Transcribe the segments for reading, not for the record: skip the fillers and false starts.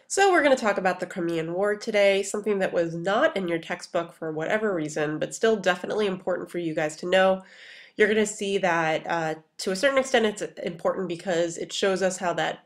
So we're going to talk about the Crimean War today, something that was not in your textbook for whatever reason, but still definitely important for you guys to know. You're going to see that to a certain extent it's important because it shows us how that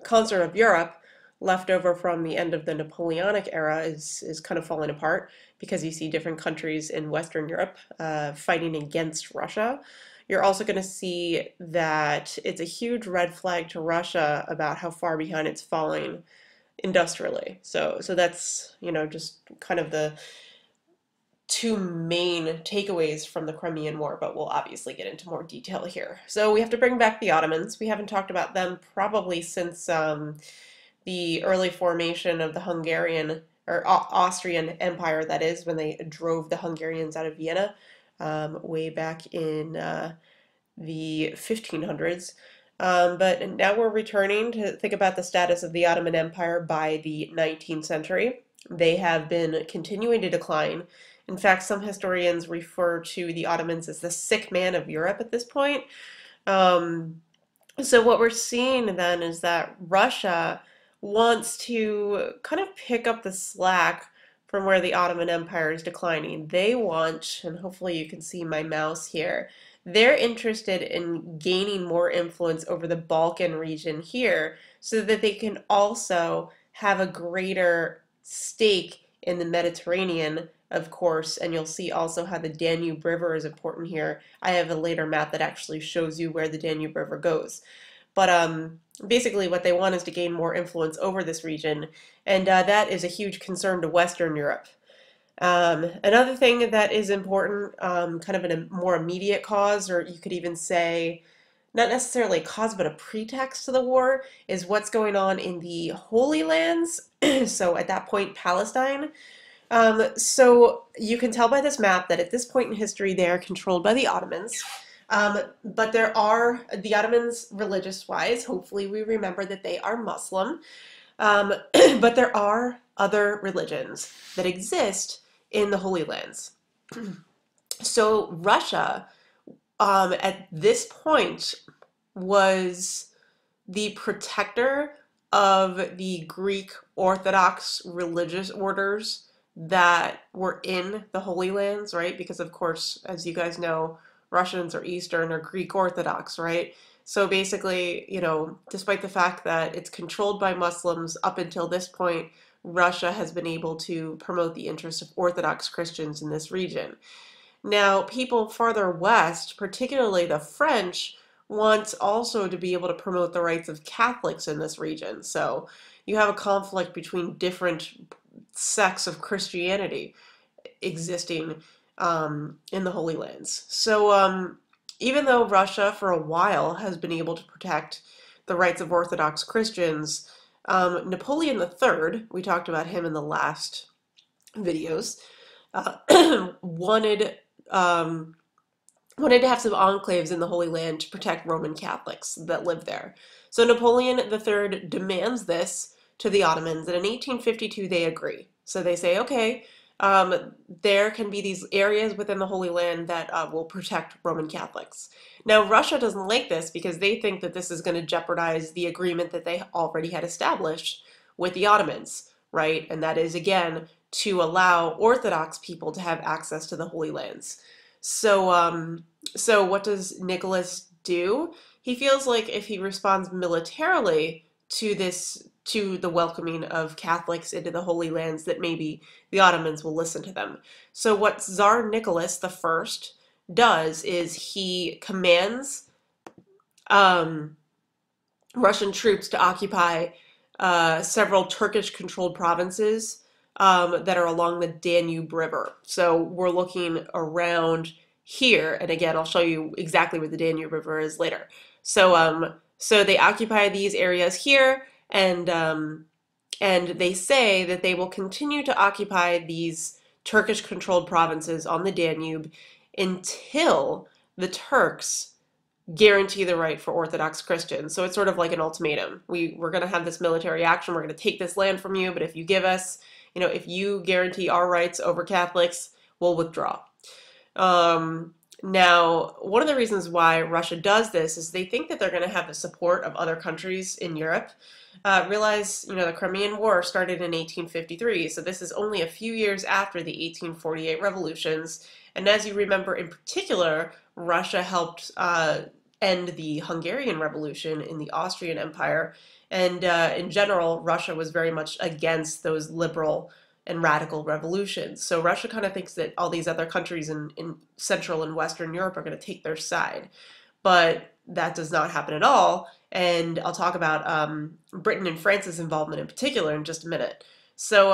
concert of Europe, left over from the end of the Napoleonic era, is kind of falling apart because you see different countries in Western Europe fighting against Russia. You're also going to see that it's a huge red flag to Russia about how far behind it's falling industrially. So that's, just kind of the two main takeaways from the Crimean War, but we'll obviously get into more detail here. So we have to bring back the Ottomans. We haven't talked about them probably since the early formation of the Hungarian or Austrian Empire, that is, when they drove the Hungarians out of Vienna way back in the 1500s. But now we're returning to think about the status of the Ottoman Empire by the 19th century. They have been continuing to decline. In fact, some historians refer to the Ottomans as the sick man of Europe at this point. Um, so what we're seeing then is that Russia wants to kind of pick up the slack from where the Ottoman Empire is declining. They want, and hopefully you can see my mouse here, they're interested in gaining more influence over the Balkan region here so that they can also have a greater stake in the Mediterranean, of course, and you'll see also how the Danube River is important here. I have a later map that actually shows you where the Danube River goes. But basically what they want is to gain more influence over this region, and that is a huge concern to Western Europe. Another thing that is important, kind of in a more immediate cause, or you could even say not necessarily a cause, but a pretext to the war, is what's going on in the Holy Lands. So at that point, Palestine. So you can tell by this map that at this point in history, they are controlled by the Ottomans. But there are, the Ottomans, religious-wise, hopefully we remember that they are Muslim. But there are other religions that exist in the Holy Lands. So Russia, at this point, was the protector of the Greek Orthodox religious orders that were in the Holy Lands, right? Because of course, as you guys know, Russians are Eastern or Greek Orthodox, right? So basically, despite the fact that it's controlled by Muslims up until this point, Russia has been able to promote the interests of Orthodox Christians in this region. Now, people farther west, particularly the French, want also to be able to promote the rights of Catholics in this region. So you have a conflict between different sects of Christianity existing in the Holy Lands. So even though Russia for a while has been able to protect the rights of Orthodox Christians, Napoleon III, we talked about him in the last videos, wanted wanted to have some enclaves in the Holy Land to protect Roman Catholics that live there. So Napoleon III demands this to the Ottomans, and in 1852 they agree. So they say, okay, there can be these areas within the Holy Land that will protect Roman Catholics. Now, Russia doesn't like this because they think that this is going to jeopardize the agreement that they already had established with the Ottomans, right? And that is, again, to allow Orthodox people to have access to the Holy Lands. So what does Nicholas do? He feels like if he responds militarily to the welcoming of Catholics into the Holy Lands, that maybe the Ottomans will listen to them. So what Tsar Nicholas I does is he commands Russian troops to occupy several Turkish-controlled provinces that are along the Danube River. So we're looking around here, and again, I'll show you exactly where the Danube River is later. So they occupy these areas here, and they say that they will continue to occupy these Turkish-controlled provinces on the Danube until the Turks guarantee the right for Orthodox Christians. So it's sort of like an ultimatum. We're going to have this military action. We're going to take this land from you, but if you give us, if you guarantee our rights over Catholics, we'll withdraw. Now, one of the reasons why Russia does this is they think that they're going to have the support of other countries in Europe. Realize, the Crimean War started in 1853, so this is only a few years after the 1848 revolutions. And as you remember, in particular, Russia helped end the Hungarian Revolution in the Austrian Empire. And in general, Russia was very much against those liberal and radical revolutions. So Russia kind of thinks that all these other countries in Central and Western Europe are going to take their side. But that does not happen at all. And I'll talk about Britain and France's involvement in particular in just a minute. So,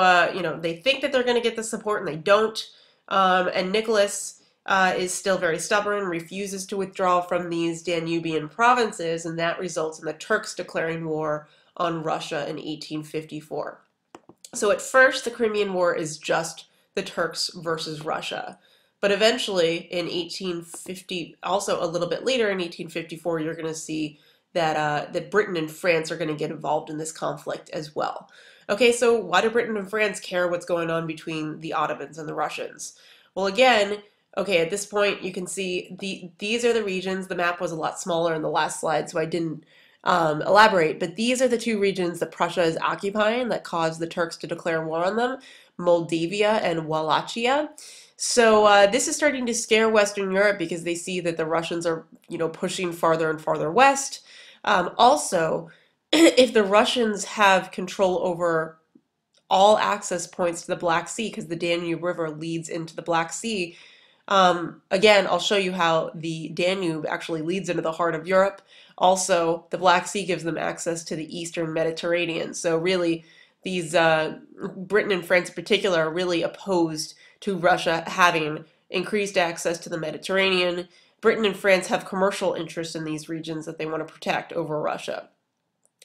they think that they're going to get the support and they don't. And Nicholas is still very stubborn, refuses to withdraw from these Danubian provinces, and that results in the Turks declaring war on Russia in 1854. So at first, the Crimean War is just the Turks versus Russia. But eventually, in 1850, also a little bit later in 1854, you're going to see that Britain and France are going to get involved in this conflict as well. Okay, so why do Britain and France care what's going on between the Ottomans and the Russians? Well, again, okay, at this point, you can see these are the regions. The map was a lot smaller in the last slide, so I didn't elaborate, but these are the two regions that Prussia is occupying that caused the Turks to declare war on them, Moldavia and Wallachia. So this is starting to scare Western Europe because they see that the Russians are, pushing farther and farther west. Also, if the Russians have control over all access points to the Black Sea, because the Danube River leads into the Black Sea, again, I'll show you how the Danube actually leads into the heart of Europe. Also, the Black Sea gives them access to the Eastern Mediterranean. So really, these Britain and France in particular are really opposed to Russia having increased access to the Mediterranean. Britain and France have commercial interests in these regions that they want to protect over Russia.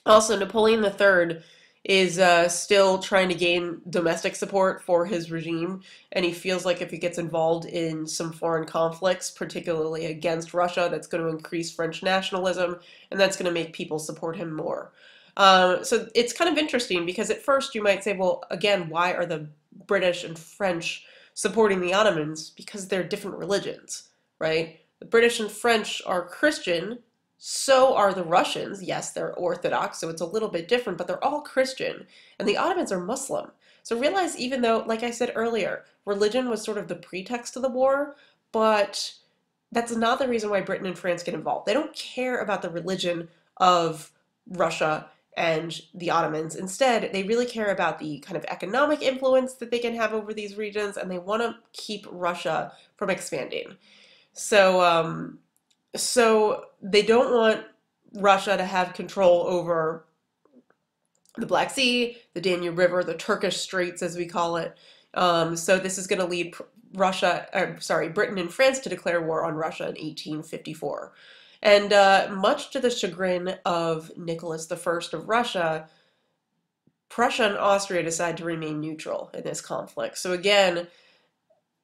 Also, Napoleon III is still trying to gain domestic support for his regime, and he feels like if he gets involved in some foreign conflicts, particularly against Russia, that's going to increase French nationalism, and that's going to make people support him more. So it's kind of interesting because at first you might say, well, again, why are the British and French supporting the Ottomans? Because they're different religions, right? The British and French are Christian, so are the Russians. Yes, they're Orthodox, so it's a little bit different, but they're all Christian, and the Ottomans are Muslim. So realize, even though, like I said earlier, religion was sort of the pretext of the war, but that's not the reason why Britain and France get involved. They don't care about the religion of Russia and the Ottomans. Instead, they really care about the kind of economic influence that they can have over these regions, and they want to keep Russia from expanding. So, so they don't want Russia to have control over the Black Sea, the Danube River, the Turkish Straits, as we call it. So this is going to lead Britain and France to declare war on Russia in 1854. And much to the chagrin of Nicholas I of Russia, Prussia and Austria decide to remain neutral in this conflict. So again,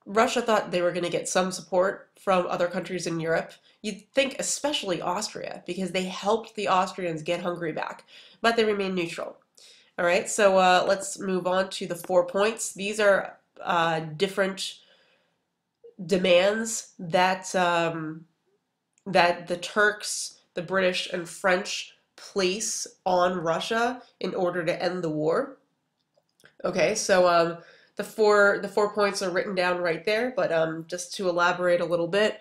Russia thought they were going to get some support from other countries in Europe. You'd think especially Austria, because they helped the Austrians get Hungary back, but they remained neutral. All right, so let's move on to the 4 points. These are different demands that that the Turks, the British, and French place on Russia in order to end the war. Okay, so the four points are written down right there, but just to elaborate a little bit.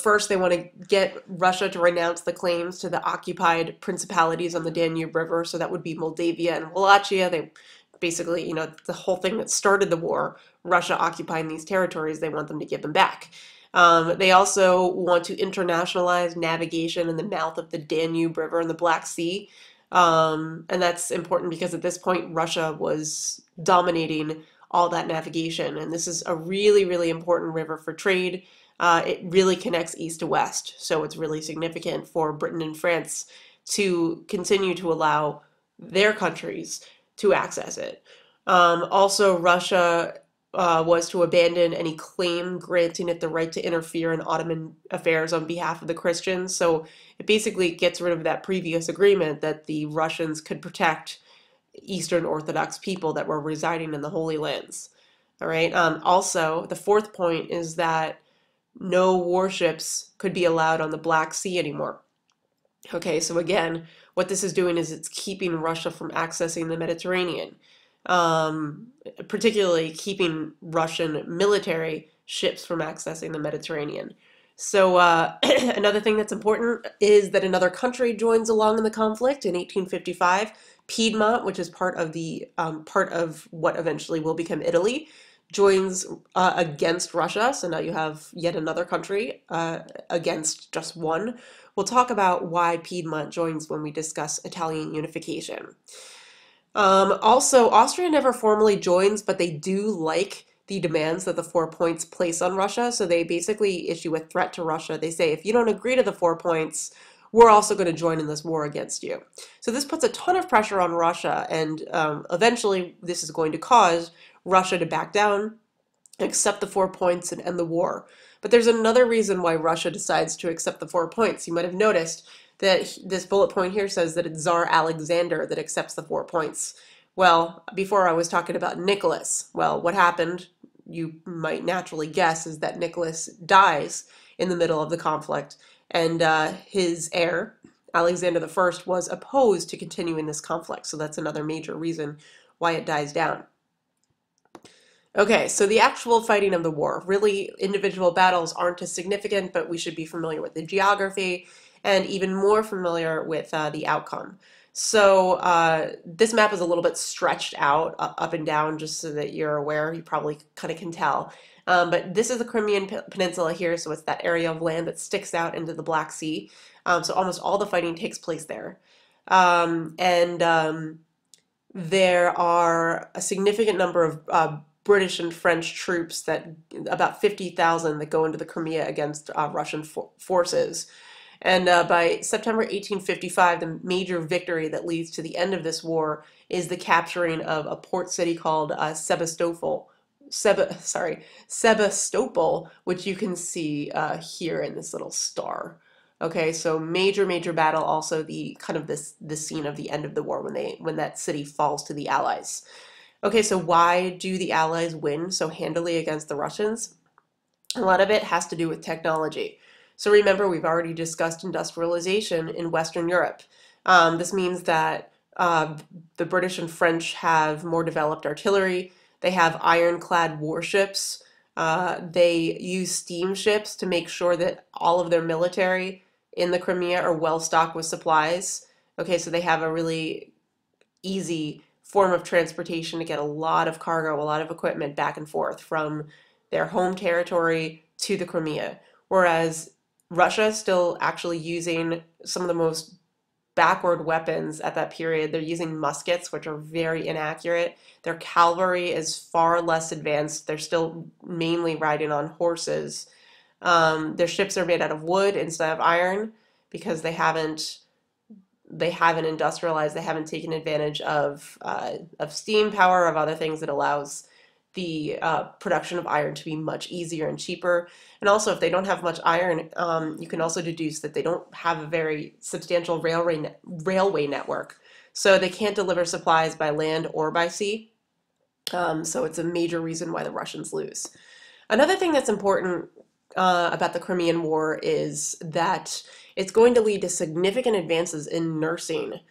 First, they want to get Russia to renounce the claims to the occupied principalities on the Danube River, so that would be Moldavia and Wallachia. They basically, the whole thing that started the war, Russia occupying these territories, they want them to give them back. They also want to internationalize navigation in the mouth of the Danube River and the Black Sea. And that's important because at this point, Russia was dominating all that navigation. And this is a really, really important river for trade. It really connects east to west. So it's really significant for Britain and France to continue to allow their countries to access it. Also, Russia was to abandon any claim granting it the right to interfere in Ottoman affairs on behalf of the Christians. So it basically gets rid of that previous agreement that the Russians could protect Eastern Orthodox people that were residing in the Holy Lands. All right. Also, the 4th point is that no warships could be allowed on the Black Sea anymore. Okay, so again, what this is doing is it's keeping Russia from accessing the Mediterranean, um, particularly keeping Russian military ships from accessing the Mediterranean. So another thing that's important is that another country joins along in the conflict in 1855. Piedmont, which is part of what eventually will become Italy, joins against Russia. So now you have yet another country against just one. We'll talk about why Piedmont joins when we discuss Italian unification. Also, Austria never formally joins, but they do like the demands that the 4 points place on Russia. So they basically issue a threat to Russia. They say, if you don't agree to the 4 points, we're also going to join in this war against you. So this puts a ton of pressure on Russia, and eventually this is going to cause Russia to back down, accept the 4 points, and end the war. But there's another reason why Russia decides to accept the 4 points. You might have noticed that this bullet point here says that it's Tsar Alexander that accepts the 4 points. Well, before I was talking about Nicholas. Well, what happened, you might naturally guess, is that Nicholas dies in the middle of the conflict, and his heir, Alexander I, was opposed to continuing this conflict. So that's another major reason why it dies down. Okay, so the actual fighting of the war. Really, individual battles aren't as significant, but we should be familiar with the geography and even more familiar with the outcome. So this map is a little bit stretched out up and down just so that you're aware. You probably kind of can tell. But this is the Crimean Peninsula here, so it's that area of land that sticks out into the Black Sea. So almost all the fighting takes place there. There are a significant number of British and French troops, that about 50,000, that go into the Crimea against Russian forces. And by September 1855, the major victory that leads to the end of this war is the capturing of a port city called Sebastopol. Sebastopol, which you can see here in this little star. Okay, so major battle. Also, the kind of the scene of the end of the war when that city falls to the Allies. Okay, so why do the Allies win so handily against the Russians? A lot of it has to do with technology. So remember, we've already discussed industrialization in Western Europe. This means that the British and French have more developed artillery. They have ironclad warships. They use steamships to make sure that all of their military in the Crimea are well stocked with supplies. Okay, so they have a really easy form of transportation to get a lot of cargo, a lot of equipment back and forth from their home territory to the Crimea. Whereas Russia is still actually using some of the most backward weapons at that period. They're using muskets, which are very inaccurate. Their cavalry is far less advanced. They're still mainly riding on horses. Their ships are made out of wood instead of iron because they haven't industrialized. They haven't taken advantage of steam power, of other things that allows the production of iron to be much easier and cheaper. And also, if they don't have much iron, you can also deduce that they don't have a very substantial railway network. So they can't deliver supplies by land or by sea. So it's a major reason why the Russians lose. Another thing that's important about the Crimean War is that it's going to lead to significant advances in nursing,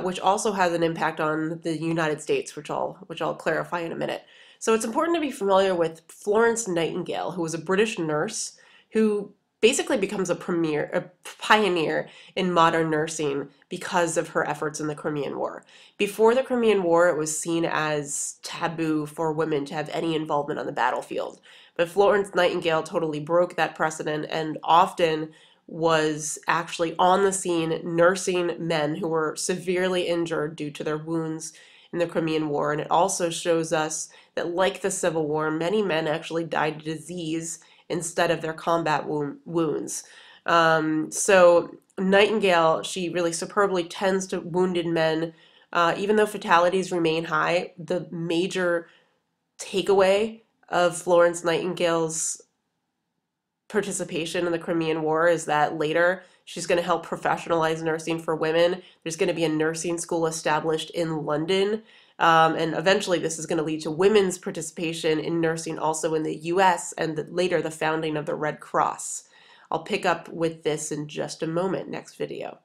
which also has an impact on the United States, which I'll clarify in a minute. So it's important to be familiar with Florence Nightingale, who was a British nurse who basically becomes a pioneer in modern nursing because of her efforts in the Crimean War. Before the Crimean War, it was seen as taboo for women to have any involvement on the battlefield. But Florence Nightingale totally broke that precedent and often was actually on the scene nursing men who were severely injured due to their wounds in the Crimean War. And it also shows us that, like the Civil War, many men actually died of disease instead of their combat wounds. So Nightingale, she really superbly tends to wounded men. Even though fatalities remain high, the major takeaway of Florence Nightingale's participation in the Crimean War is that later she's going to help professionalize nursing for women. There's going to be a nursing school established in London. And eventually this is going to lead to women's participation in nursing also in the US, and later the founding of the Red Cross. I'll pick up with this in just a moment, next video.